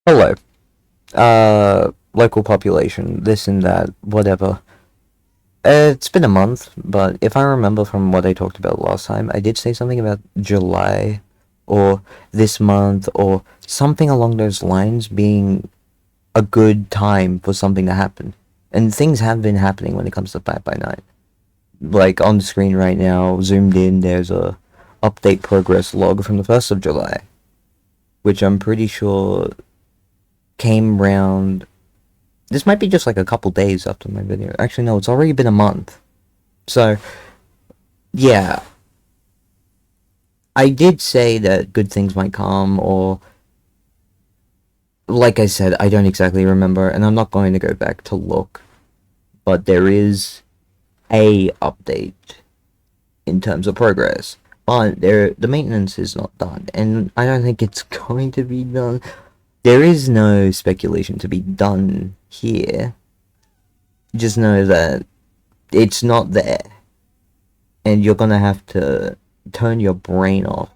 Hello. Local population, this and that, whatever. It's been a month, but if I remember from what I talked about last time, I did say something about July, or this month, or something along those lines being a good time for something to happen. And things have been happening when it comes to Five by Night. Like, on the screen right now, zoomed in, there's a update progress log from the 1st of July, which I'm pretty sure came round. This might be just like a couple days after my video. Actually, no, it's already been a month. So, yeah. I did say that good things might come, or... Like I said, I don't exactly remember, and I'm not going to go back to look. But there is a update in terms of progress. But the maintenance is not done, and I don't think it's going to be done. There is no speculation to be done here. Just know that it's not there. And you're gonna have to turn your brain off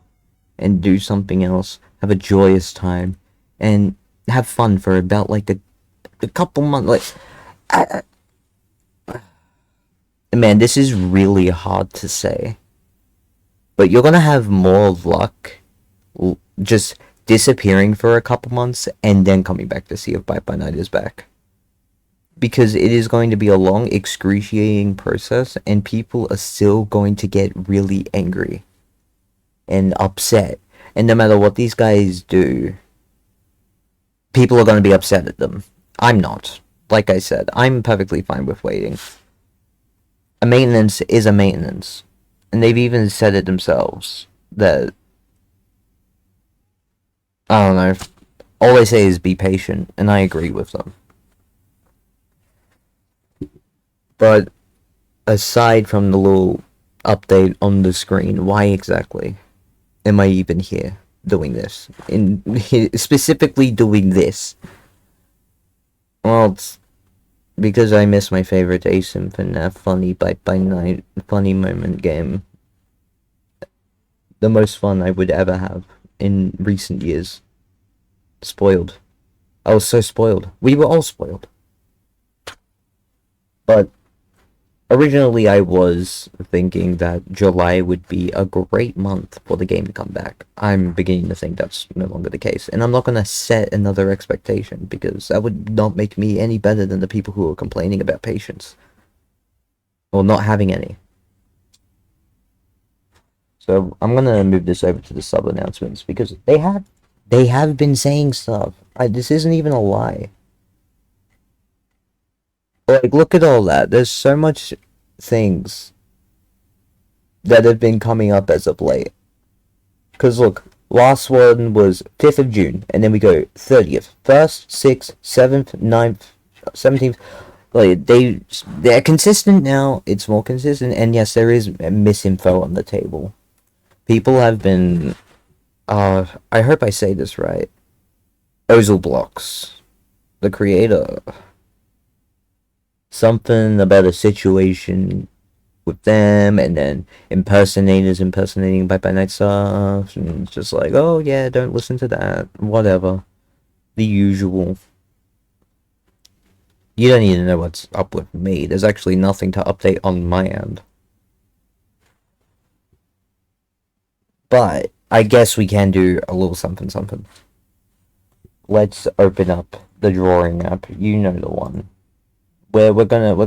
and do something else. Have a joyous time. And have fun for about like a couple months. Like, man, this is really hard to say. But you're gonna have more luck just disappearing for a couple months and then coming back to see if Bite by Night is back. Because it is going to be a long, excruciating process, and people are still going to get really angry and upset. And no matter what these guys do, people are going to be upset at them. I'm not. Like I said, I'm perfectly fine with waiting. A maintenance is a maintenance. And they've even said it themselves that, I don't know, all they say is be patient, and I agree with them. But aside from the little update on the screen, why exactly am I even here doing this? Specifically doing this? Well, it's because I miss my favorite async and funny Bite by Night funny moment game. The most fun I would ever have in recent years. Spoiled. I was so spoiled. We were all spoiled. But originally, I was thinking that July would be a great month for the game to come back. I'm beginning to think that's no longer the case. And I'm not going to set another expectation, because that would not make me any better than the people who are complaining about patience. Or not having any. So I'm going to move this over to the sub announcements, because they have been saying stuff. This isn't even a lie. Like, look at all that. There's so much things that have been coming up as of late. Because, look, last one was 5th of June, and then we go 30th, 1st, 6th, 7th, 9th, 17th. Like, they're consistent now. It's more consistent, and yes, there is misinfo on the table. People have been, I hope I say this right, Ozil Blocks, the creator, something about a situation with them, and then impersonators impersonating Bite by Night stuff, and it's just like, oh yeah, don't listen to that, whatever. The usual. You don't need to know what's up with me. There's actually nothing to update on my end. But I guess we can do a little something something. Let's open up the drawing app. You know the one. Where we're gonna we're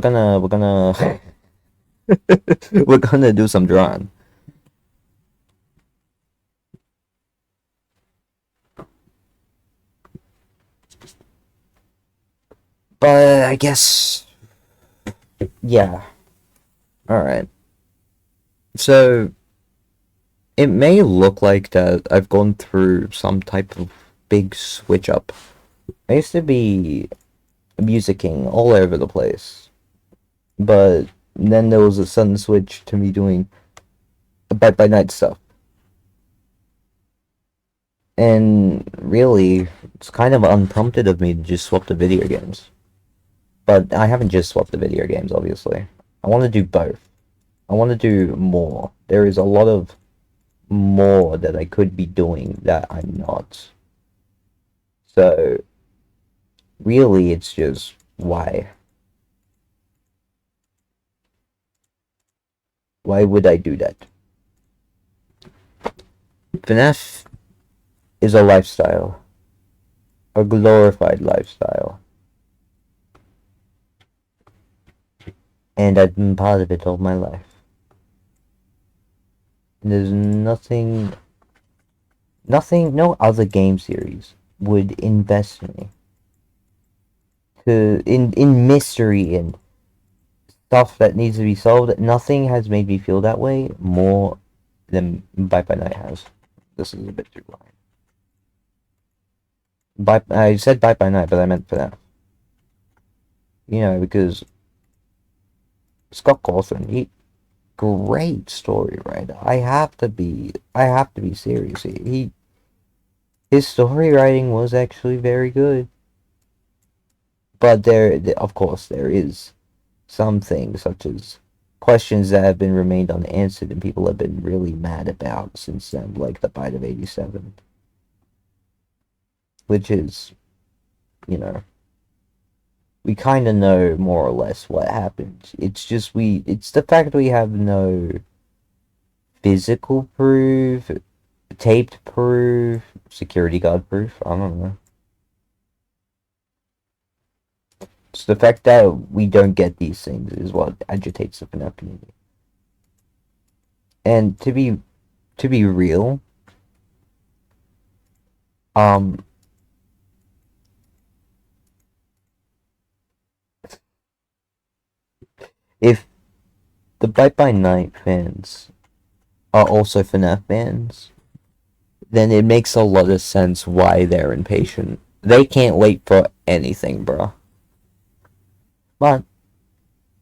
gonna do some drawing. But I guess, yeah. Alright. So, it may look like that I've gone through some type of big switch up. I used to be musicking all over the place. But then there was a sudden switch to me doing Bite by Night stuff. And really, it's kind of unprompted of me to just swap the video games. But I haven't just swapped the video games, obviously. I want to do both. I want to do more. There is a lot of more that I could be doing that I'm not. So, Really, it's just why. Why would I do that? FNAF is a lifestyle, a glorified lifestyle, and I've been part of it all my life. And there's no other game series would invest me in mystery and stuff that needs to be solved. Nothing has made me feel that way more than Bite by Night has. This is a bit too long. I said Bite by Night, but I meant for that. You know, because Scott Cawthon, great story writer. I have to be serious. His story writing was actually very good. But of course, there is some things such as questions that have been remained unanswered and people have been really mad about since then, like the Bite of 87. Which is, you know, we kind of know more or less what happened. It's the fact that we have no physical proof, taped proof, security guard proof. I don't know. It's the fact that we don't get these things is what agitates the FNAF community. And to be real, um, if the Bite by Night fans are also FNAF fans, then it makes a lot of sense why they're impatient. They can't wait for anything, bro. But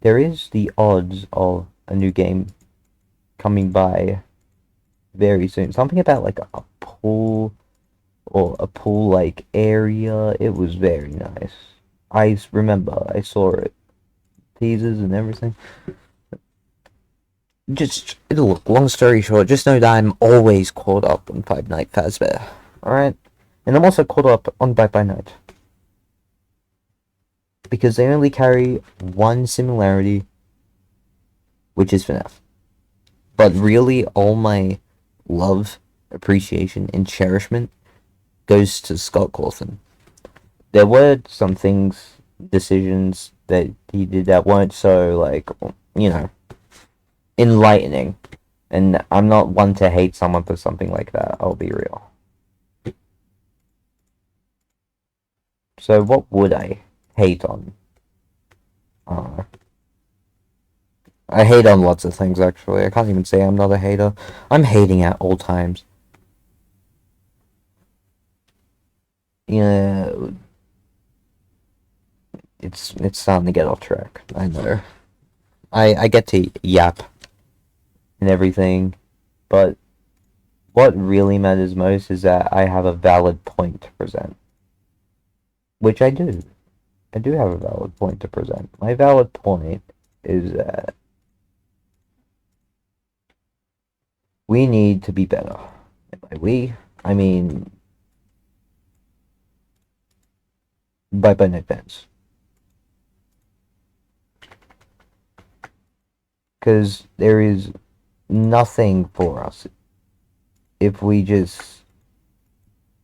there is the odds of a new game coming by very soon. Something about like a pool or a pool-like area. It was very nice. I remember I saw it, teasers and everything. Just look. Long story short, just know that I'm always caught up on Five Nights at Fazbear. All right, and I'm also caught up on Bite by Night because they only carry one similarity, which is FNAF. But really, all my love, appreciation, and cherishment goes to Scott Cawthon. There were some things, decisions that he did that weren't so, like, you know, enlightening. And I'm not one to hate someone for something like that, I'll be real. So what would I hate on? I hate on lots of things, actually. I can't even say I'm not a hater. I'm hating at all times. Yeah, it's starting to get off track. I know. I get to yap and everything, but what really matters most is that I have a valid point to present. Which I do. I do have a valid point to present. My valid point is that we need to be better. And by we, I mean by Night fans. Because there is nothing for us if we just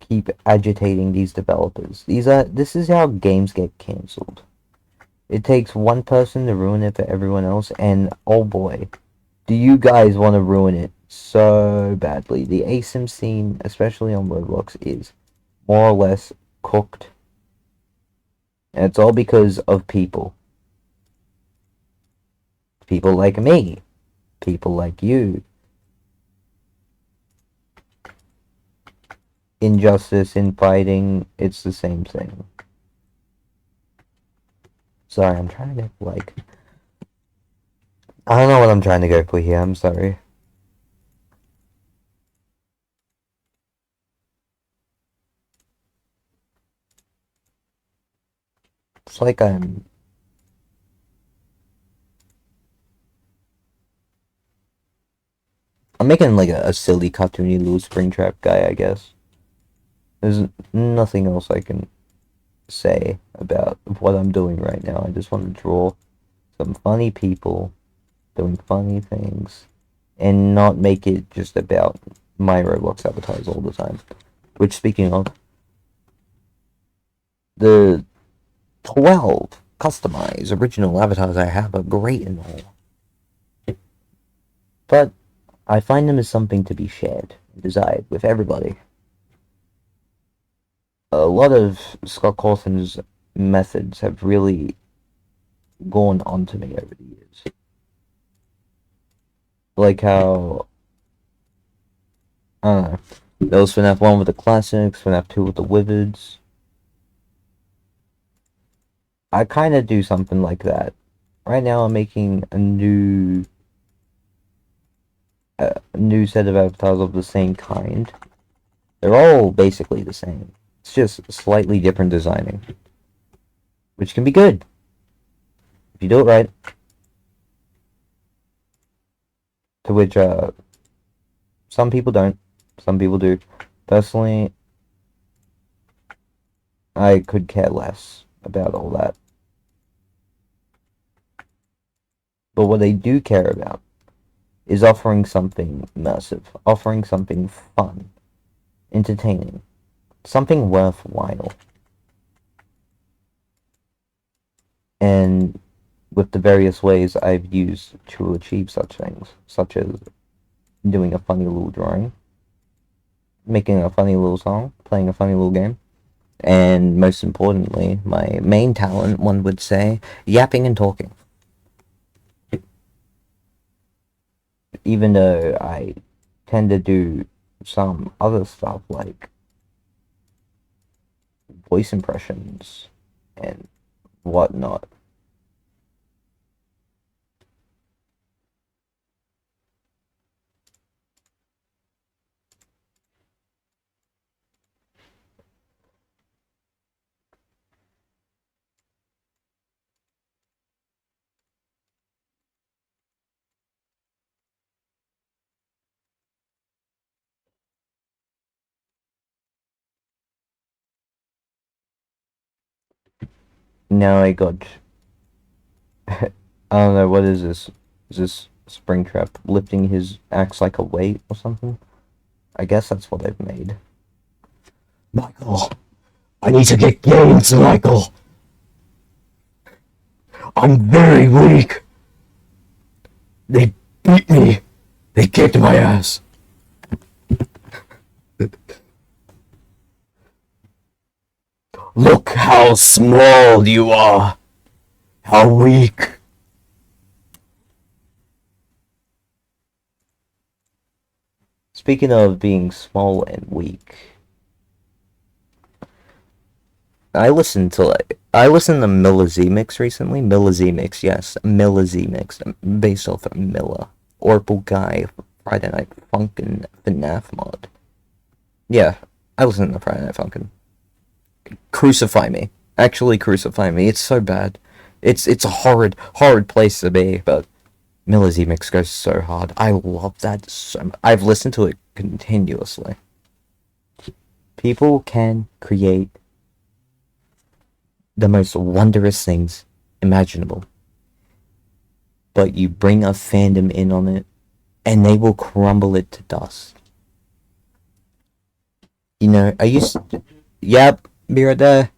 keep agitating these developers. This is how games get cancelled. It takes one person to ruin it for everyone else, and oh boy, do you guys want to ruin it so badly. The ASIM scene, especially on Roblox, is more or less cooked. And it's all because of people. People like me. People like you. Injustice, infighting, it's the same thing. Sorry, I'm trying to get, like... I don't know what I'm trying to go for here, I'm sorry. It's like I'm making like a silly cartoony little Springtrap guy, I guess. There's nothing else I can say about what I'm doing right now. I just want to draw some funny people doing funny things and not make it just about my Roblox avatars all the time. Which, speaking of, the 12 customized original avatars I have are great and all, but I find them as something to be shared and desired with everybody. A lot of Scott Cawthon's methods have really gone on to me over the years. Like how, I don't know, there was FNAF 1 with the classics, FNAF 2 with the Wizards. I kind of do something like that. Right now I'm making a new set of avatars of the same kind. They're all basically the same. It's just slightly different designing, which can be good if you do it right. To which some people don't, some people do. Personally, I could care less about all that. But what I do care about is offering something immersive, offering something fun, entertaining, something worthwhile. And with the various ways I've used to achieve such things, such as doing a funny little drawing, making a funny little song, playing a funny little game, and most importantly, my main talent, one would say, yapping and talking. Even though I tend to do some other stuff like voice impressions and whatnot. Now I got, I don't know, what is this? Is this Springtrap lifting his axe like a weight or something? I guess that's what I've made. Michael, I need to get games, Michael. I'm very weak. They beat me. They kicked my ass. Look how small you are. How weak. Speaking of being small and weak, I listened to Milla Z Mix recently. Milla Z Mix, yes, Milla Z Mix, based off of Milla. Orpal Guy, Friday Night Funkin' FNAF mod. Yeah, I listened to Friday Night Funkin'. Crucify me. Actually crucify me. It's so bad. It's a horrid place to be, but Milla Z Mix goes so hard. I love that so much. I've listened to it continuously. People can create the most wondrous things imaginable, but you bring a fandom in on it, and they will crumble it to dust. You know, I used to... Yep, be right there.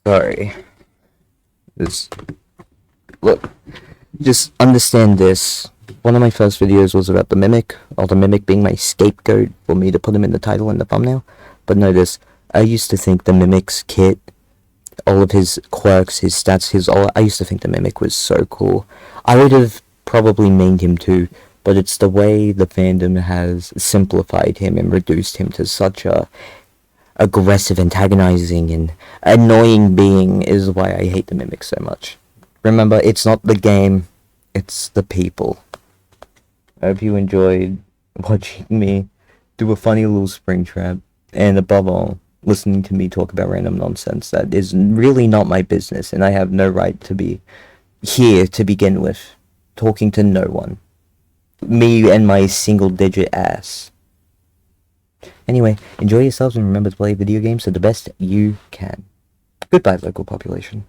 Sorry. Look, just understand this. One of my first videos was about the Mimic, or the Mimic being my scapegoat for me to put him in the title and the thumbnail. But notice, I used to think the Mimic's kit, all of his quirks, his stats, I used to think the Mimic was so cool. I would have probably named him too, but it's the way the fandom has simplified him and reduced him to such a aggressive, antagonizing, and annoying being is why I hate the Mimic so much. Remember, it's not the game, it's the people. I hope you enjoyed watching me do a funny little Springtrap, and above all, listening to me talk about random nonsense that is really not my business, and I have no right to be here to begin with, talking to no one. Me and my single-digit ass. Anyway, enjoy yourselves and remember to play video games to the best you can. Goodbye, local population.